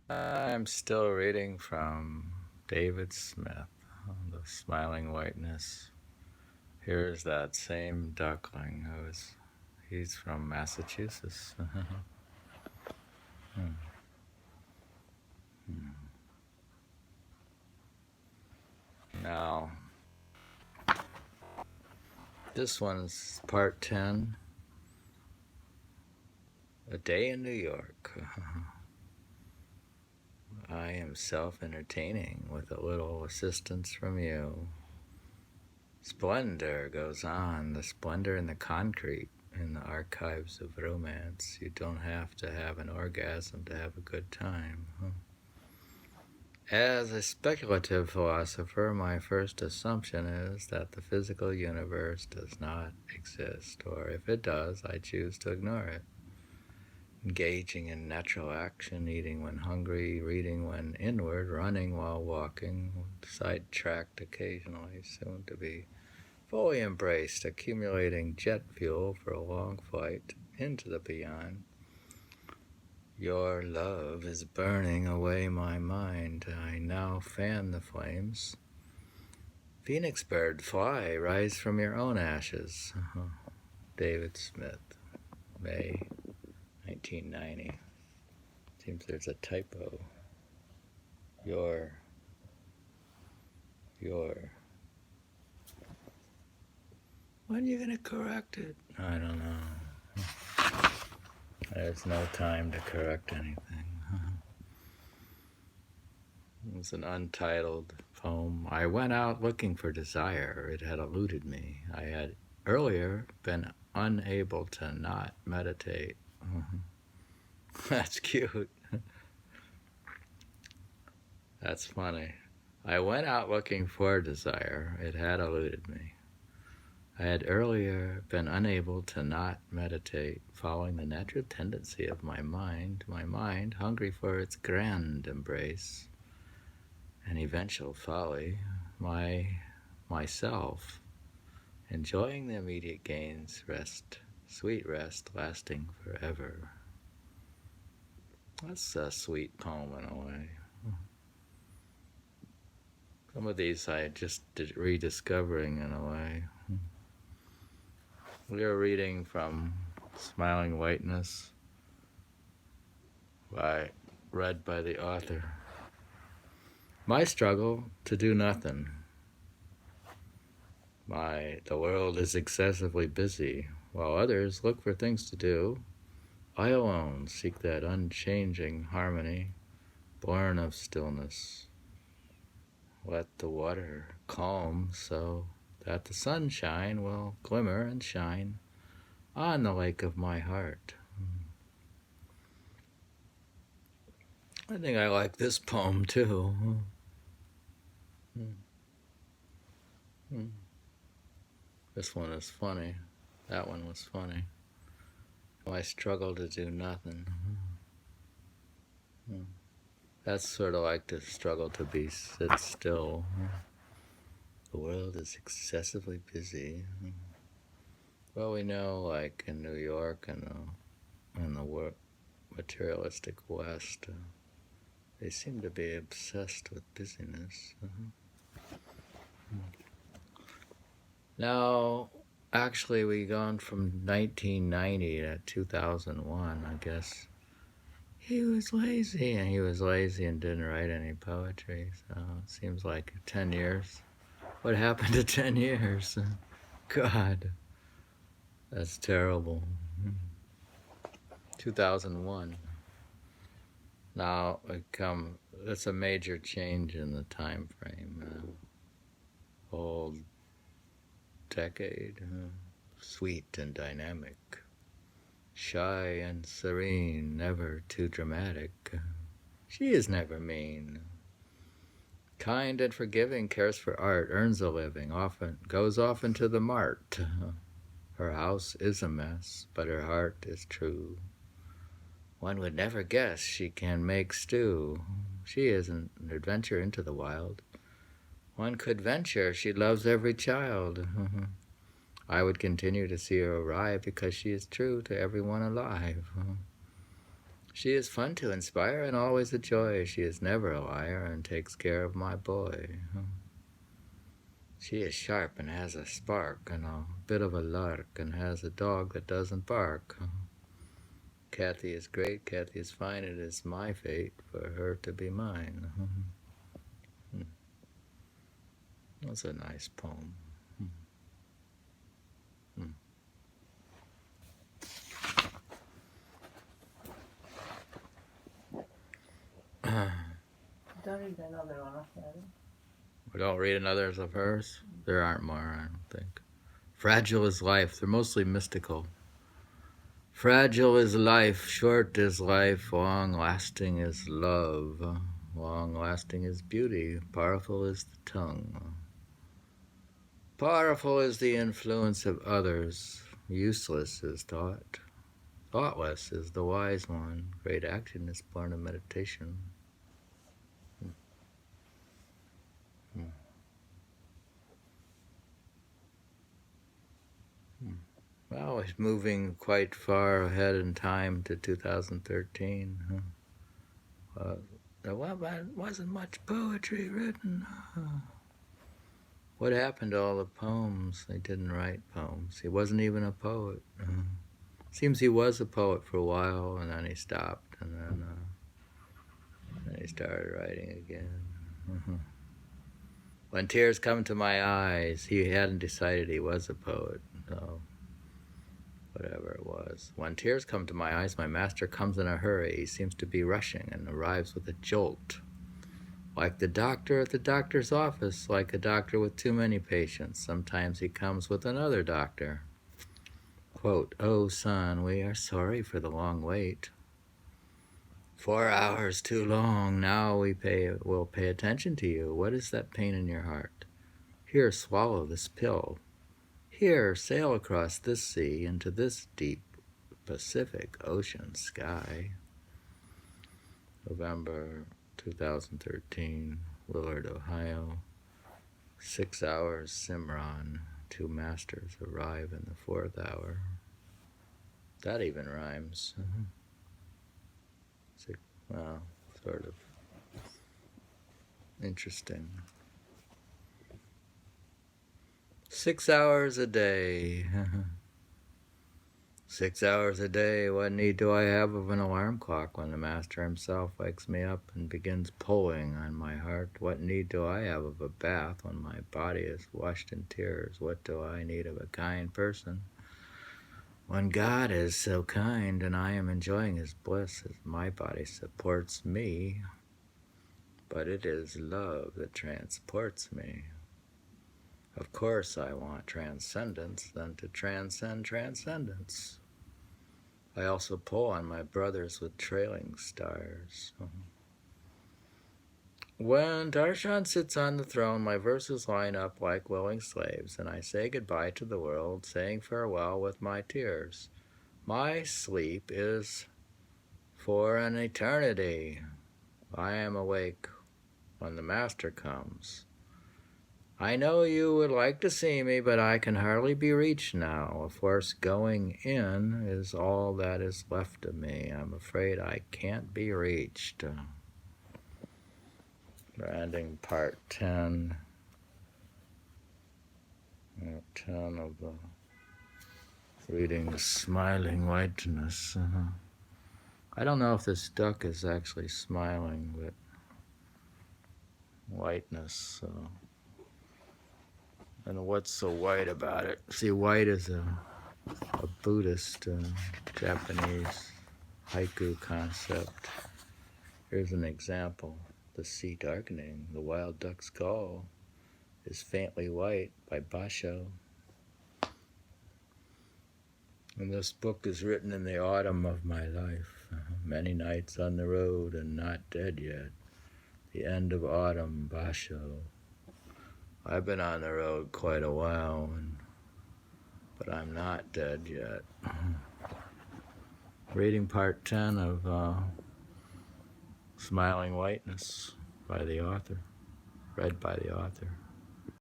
I'm still reading from David Smith, The Smiling Whiteness. Here's that same duckling he's from Massachusetts. Now, this one's part 10, A Day in New York. I am self-entertaining with a little assistance from you. Splendor goes on, the splendor in the concrete, in the archives of romance. You don't have to have an orgasm to have a good time. As a speculative philosopher, my first assumption is that the physical universe does not exist, or if it does, I choose to ignore it. Engaging in natural action, eating when hungry, reading when inward, running while walking, sidetracked occasionally, soon to be fully embraced, accumulating jet fuel for a long flight into the beyond. Your love is burning away my mind. I now fan the flames. Phoenix bird, fly, rise from your own ashes. David Smith, May 1990. Seems there's a typo. Your. When are you going to correct it? I don't know. There's no time to correct anything. It was an untitled poem. I went out looking for desire. It had eluded me. I had earlier been unable to not meditate. That's cute. That's funny. I went out looking for desire. It had eluded me. I had earlier been unable to not meditate, following the natural tendency of my mind, hungry for its grand embrace, an eventual folly, myself, enjoying the immediate gains, rest, sweet rest, lasting forever. That's a sweet poem in a way. Some of these I just rediscovering in a way. We are reading from Smiling Whiteness, read by the author. My struggle to do nothing. The world is excessively busy. While others look for things to do, I alone seek that unchanging harmony, born of stillness. Let the water calm so that the sunshine will glimmer and shine on the lake of my heart. I think I like this poem too. This one is funny. That one was funny. I struggle to do nothing. That's sort of like the struggle to sit still. The world is excessively busy. Well, we know, like in New York and the materialistic West, they seem to be obsessed with busyness. Now, actually, we gone from 1990 to 2001, I guess. He was lazy and didn't write any poetry, so it seems like 10 years. What happened to 10 years? God, that's terrible. 2001. Now, that's a major change in the time frame. Whole decade, sweet and dynamic. Shy and serene, never too dramatic. She is never mean. Kind and forgiving, cares for art, earns a living, often goes off into the mart. Her house is a mess, but her heart is true. One would never guess she can make stew. She is an adventure into the wild. One could venture she loves every child. I would continue to see her arrive because she is true to everyone alive. She is fun to inspire and always a joy. She is never a liar and takes care of my boy. She is sharp and has a spark and a bit of a lark and has a dog that doesn't bark. Cathy is great, Cathy is fine, it is my fate for her to be mine. That's a nice poem. Don't read another one of them. We don't read another of hers? There aren't more, I don't think. Fragile is life. They're mostly mystical. Fragile is life, short is life, long-lasting is love. Long-lasting is beauty, powerful is the tongue. Powerful is the influence of others, useless is thought. Thoughtless is the wise one, great action is born of meditation. Well, he's moving quite far ahead in time to 2013. There wasn't much poetry written. What happened to all the poems? They didn't write poems. He wasn't even a poet. Seems he was a poet for a while, and then he stopped, and then he started writing again. When tears come to my eyes, he hadn't decided he was a poet, so whatever it was. When tears come to my eyes, my master comes in a hurry. He seems to be rushing and arrives with a jolt. Like the doctor at the doctor's office, like a doctor with too many patients. Sometimes he comes with another doctor. Quote, "Oh, son, we are sorry for the long wait. 4 hours too long. Now we'll pay attention to you. What is that pain in your heart? Here, swallow this pill. Here, sail across this sea into this deep Pacific Ocean sky." November 2013, Willard, Ohio. 6 hours, Cimarron. 2 masters arrive in the 4th hour. That even rhymes. Well, sort of interesting. 6 hours a day. 6 hours a day. What need do I have of an alarm clock when the master himself wakes me up and begins pulling on my heart? What need do I have of a bath when my body is washed in tears? What do I need of a kind person when God is so kind and I am enjoying his bliss as my body supports me? But it is love that transports me. Of course I want transcendence, then to transcend transcendence. I also pull on my brothers with trailing stars. When Darshan sits on the throne, my verses line up like willing slaves, and I say goodbye to the world, saying farewell with my tears. My sleep is for an eternity. I am awake when the master comes. I know you would like to see me, but I can hardly be reached now. Of course, going in is all that is left of me. I'm afraid I can't be reached. Branding part 10. 10 of the reading Smiling Whiteness. I don't know if this duck is actually smiling, but whiteness. And what's so white about it? See, white is a Buddhist Japanese haiku concept. Here's an example. The sea darkening, the wild duck's call is faintly white by Basho. And this book is written in the autumn of my life. Many nights on the road and not dead yet. The end of autumn, Basho. I've been on the road quite a while, but I'm not dead yet. Reading part 10 of Smiling Whiteness by the author, read by the author.